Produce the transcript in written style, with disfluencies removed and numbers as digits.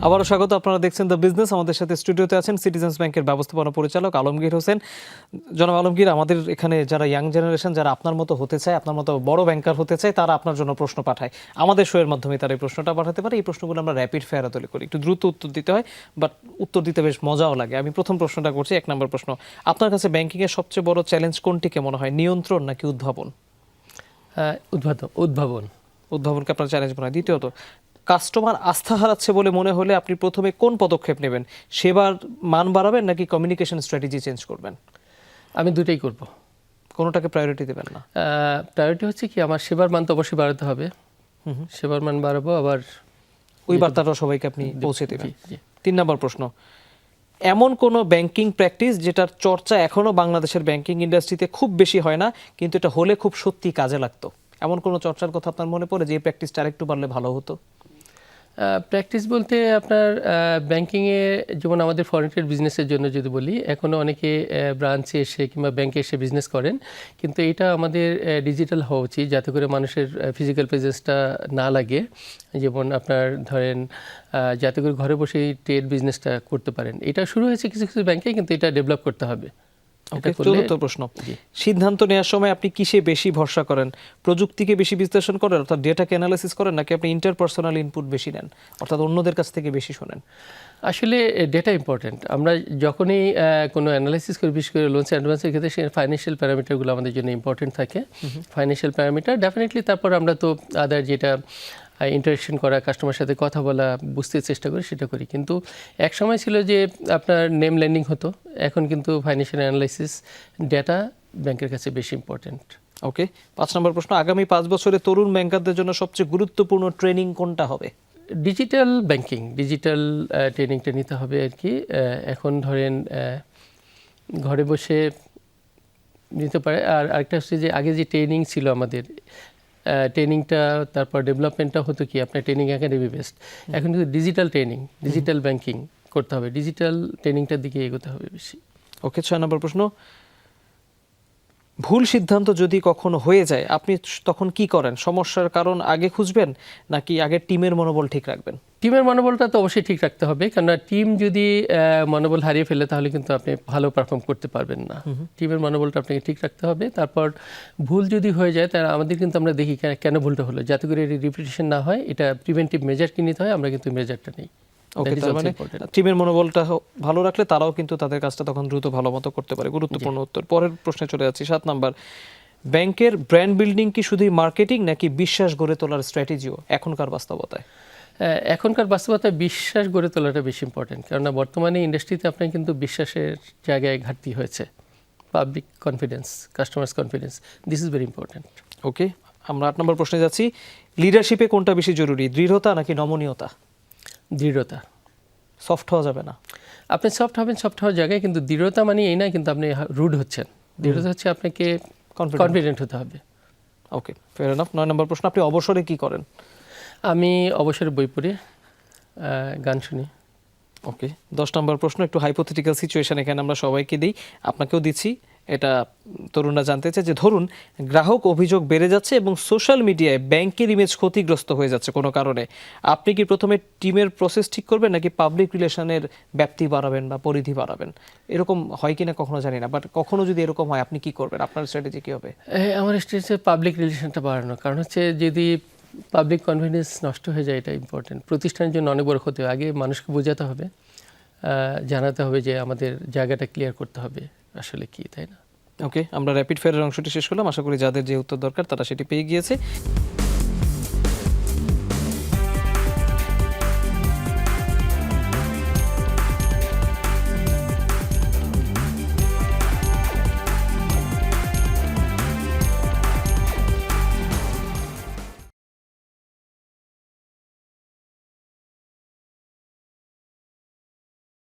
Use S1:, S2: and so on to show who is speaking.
S1: আবারও স্বাগত। আপনারা দেখছেন দ্য বিজনেস। আমাদের সাথে স্টুডিওতে আছেন সিটিজেন্স ব্যাংকের ব্যবস্থাপনা পরিচালক আলমগীর হোসেন। জনাব আলমগীর, আমাদের এখানে যারা ইয়াং জেনারেশন, যারা আপনার মতো হতে চায়, আপনার মতো বড় ব্যাংকার হতে চায়, তারা আপনার জন্য প্রশ্ন পাঠায়। আমাদের শোয়ের মাধ্যমে তারা এই প্রশ্নটা পাঠাতে পারে। এই প্রশ্নগুলো আমরা র্যাপিড ফায়ার তৈরি করি, একটু দ্রুত উত্তর দিতে হয়, বাট উত্তর দিতে বেশ মজাও লাগে। আমি প্রথম প্রশ্নটা করছি, 1 নম্বর প্রশ্ন। আপনার কাছে ব্যাংকিংয়ের সবচেয়ে বড় চ্যালেঞ্জ কোনটিকে মনে হয়, নিয়ন্ত্রণ নাকি উদ্ভাবন? উদ্ভাবনকে আপনার চ্যালেঞ্জ মনে হয়। দ্বিতীয়ত, কাস্টমার আস্থা হারাচ্ছে বলে মনে হলে আপনি প্রথমে কোন পদক্ষেপ নেবেন? সেবার মান বাড়াবেন নাকি কমিউনিকেশন স্ট্র্যাটেজি চেঞ্জ করবেন?
S2: আমি দুটোই করব।
S1: কোনোটাকে প্রায়োরিটি দেবেন না?
S2: প্রায়োরিটি হচ্ছে কি, আমার সেবার মান তো অবশ্যই বাড়াতে হবে। সেবার মান বাড়াবো, আবার
S1: ওই বার্তাটা সবাইকে আপনি পৌঁছে দেবেন। 3 নম্বর প্রশ্ন, এমন কোনো ব্যাংকিং প্র্যাকটিস যেটার চর্চা এখনো বাংলাদেশের ব্যাংকিং ইন্ডাস্ট্রিতে খুব বেশি হয় না, কিন্তু এটা হলে খুব সত্যি কাজে লাগতো? এমন কোনো চর্চার কথা আপনার মনে পড়ে যে এই প্র্যাকটিসটা আরেকটু বাড়লে ভালো হতো?
S2: প্র্যাকটিস বলতে আপনার ব্যাংকিংয়ে, যেমন আমাদের ফরেন ট্রেড বিজনেসের জন্য যদি বলি, এখনও অনেকে ব্রাঞ্চে এসে কিংবা ব্যাংকে এসে বিজনেস করেন, কিন্তু এটা আমাদের ডিজিটাল হওয়া উচিত, যাতে করে মানুষের ফিজিক্যাল প্রেজেন্সটা না লাগে। যেমন আপনার ধরেন, যাতে করে ঘরে বসেই ট্রেড বিজনেসটা করতে পারেন। এটা শুরু হয়েছে কিছু কিছু ব্যাংকে, কিন্তু এটা ডেভেলপ করতে হবে।
S1: চতুর্থ প্রশ্ন, সিদ্ধান্ত নেওয়ার সময় আপনি কিসে বেশি ভরসা করেন? প্রযুক্তিকে বেশি বিশ্লেষণ করেন, অর্থাৎ ডেটাকে অ্যানালাইসিস করেন, নাকি আপনি ইন্টারপার্সোনাল ইনপুট বেশি নেন, অর্থাৎ অন্যদের কাছ থেকে বেশি শোনেন?
S2: আসলে ডেটা ইম্পর্টেন্ট। আমরা যখনই কোনো অ্যানালাইসিস করি, বিশেষ করে লোনস অ্যাডভান্সের ক্ষেত্রে, সেই ফাইন্যান্সিয়াল প্যারামিটারগুলো আমাদের জন্য ইম্পর্টেন্ট থাকে। ফাইন্যান্সিয়াল প্যারামিটার ডেফিনেটলি, তারপর আমরা তো আদার যেটা ইন্টারেকশন করা, কাস্টমার সাথে কথা বলা, বুঝতে চেষ্টা করি, সেটা করি। কিন্তু এক সময় ছিল যে আপনার নেম লেন্ডিং হতো, এখন কিন্তু ফাইন্যান্সিয়াল অ্যানালাইসিস ডেটা ব্যাংকের কাছে বেশি ইম্পর্টেন্ট।
S1: ওকে, 5 নম্বর প্রশ্ন, আগামী 5 বছরে তরুণ ব্যাংকারদের জন্য সবচেয়ে গুরুত্বপূর্ণ ট্রেনিং কোনটা হবে?
S2: ডিজিটাল ব্যাংকিং, ডিজিটাল ট্রেনিংটা নিতে হবে আর কি। এখন ধরেন ঘরে বসে নিতে পারে। আর আরেকটা হচ্ছে যে আগে যে ট্রেনিং ছিল আমাদের, ট্রেনিংটা তারপর ডেভেলপমেন্টটা হতো কি আপনার ট্রেনিং একাডেমি বেসড। এখন কিন্তু ডিজিটাল ট্রেনিং, ডিজিটাল ব্যাংকিং করতে হবে, ডিজিটাল ট্রেনিংটার দিকে এগোতে হবে বেশি।
S1: ওকে, 6 নম্বর প্রশ্ন, ভুল সিদ্ধান্ত যদি কখনো হয়ে যায় আপনি তখন কি করেন? সমস্যার কারণ আগে খুঁজবেন নাকি আগে টিমের মনোবল ঠিক রাখবেন?
S2: টিমের মনোবলটা তো অবশ্যই ঠিক রাখতে হবে, কেননা টিম যদি মনোবল হারিয়ে ফেলে তাহলে কিন্তু আপনি ভালো পারফর্ম করতে পারবেন না। টিমের মনোবলটা আপনাকে ঠিক রাখতে হবে। তারপর ভুল যদি হয়ে যায়, তাহলে আমাদের কিন্তু আমরা দেখি কেন ভুলটা হলো, যাতে করে রিপিটেশন না হয়। এটা প্রিভেন্টিভ মেজার কি নিতে হয়, আমরা কিন্তু মেজারটা নেই।
S1: ওকে, তার মানে টিমের মনোবলটা ভালো রাখলে তারাও কিন্তু তাদের কাজটা তখন দ্রুত ভালো মতো করতে পারে। গুরুত্বপূর্ণ উত্তর। পরের প্রশ্নে চলে যাচ্ছি, 7 নাম্বার, ব্যাংকের ব্র্যান্ড বিল্ডিং কি শুধুই মার্কেটিং নাকি বিশ্বাস গড়ে তোলার স্ট্র্যাটেজিও এখনকার বাস্তবতায়?
S2: এখনকার বাস্তবতায় বিশ্বাস গড়ে তোলাটা বেশি ইম্পর্টেন্ট, কেননা বর্তমানে ইন্ডাস্ট্রিতে আপনার কিন্তু বিশ্বাসের জায়গায় ঘাটতি হয়েছে। Public confidence, customers confidence, this is very important.
S1: Okay, আমরা 8 নম্বর প্রশ্নে যাচ্ছি, লিডারশিপে কোনটা বেশি জরুরি, দৃঢ়তা নাকি নমনীয়তা?
S2: দৃঢ়তা।
S1: সফট হওয়া যাবে না।
S2: আপনি সফট হবেন সফট হওয়ার জায়গায়, কিন্তু দৃঢ়তা মানে এই না কিন্তু আপনি রুড হচ্ছেন। দৃঢ়তা হচ্ছে আপনাকে কনফিডেন্ট হতে হবে।
S1: ওকে, ফেয়ার এনাফ। 9 নম্বর প্রশ্ন, আপনি অবসরে কি করেন?
S2: আমি অবসরে বই পড়ি, গান শুনি।
S1: ওকে, 10 নম্বর প্রশ্ন, একটু হাইপোথেটিক্যাল সিচুয়েশন এখানে আমরা সবাইকে দিই, আপনাকেও দিচ্ছি। এটা তরুণরা জানতে চায় যে ধরুন গ্রাহক অভিযোগ বেড়ে যাচ্ছে এবং সোশ্যাল মিডিয়ায় ব্যাংকের ইমেজ ক্ষতিগ্রস্ত হয়ে যাচ্ছে কোনো কারণে, আপনি কি প্রথমে টিমের প্রসেস ঠিক করবেন নাকি পাবলিক রিলেশনের ব্যাপ্তি বাড়াবেন বা পরিধি বাড়াবেন? এরকম হয় কিনা কখনো জানি না, বাট কখনো যদি এরকম হয় আপনি কি করবেন? আপনার স্ট্র্যাটেজি কি হবে?
S2: আমার স্ট্র্যাটেজি পাবলিক রিলেশনটা বাড়ানো। কারণ হচ্ছে যদি পাবলিক কনফিডেন্স নষ্ট হয়ে যায়, এটা ইম্পর্টেন্ট। প্রতিষ্ঠানের জন্য অনেক বড় ক্ষতি। আগে মানুষকে বোঝাতে হবে, জানাতে হবে যে আমাদের জায়গাটা ক্লিয়ার করতে হবে আসলে কি, তাই না?
S1: ওকে, আমরা র্যাপিড ফায়ারের অংশটি শেষ করলাম। আশা করি যাদের যে উত্তর দরকার তারা সেটি পেয়ে গিয়েছে।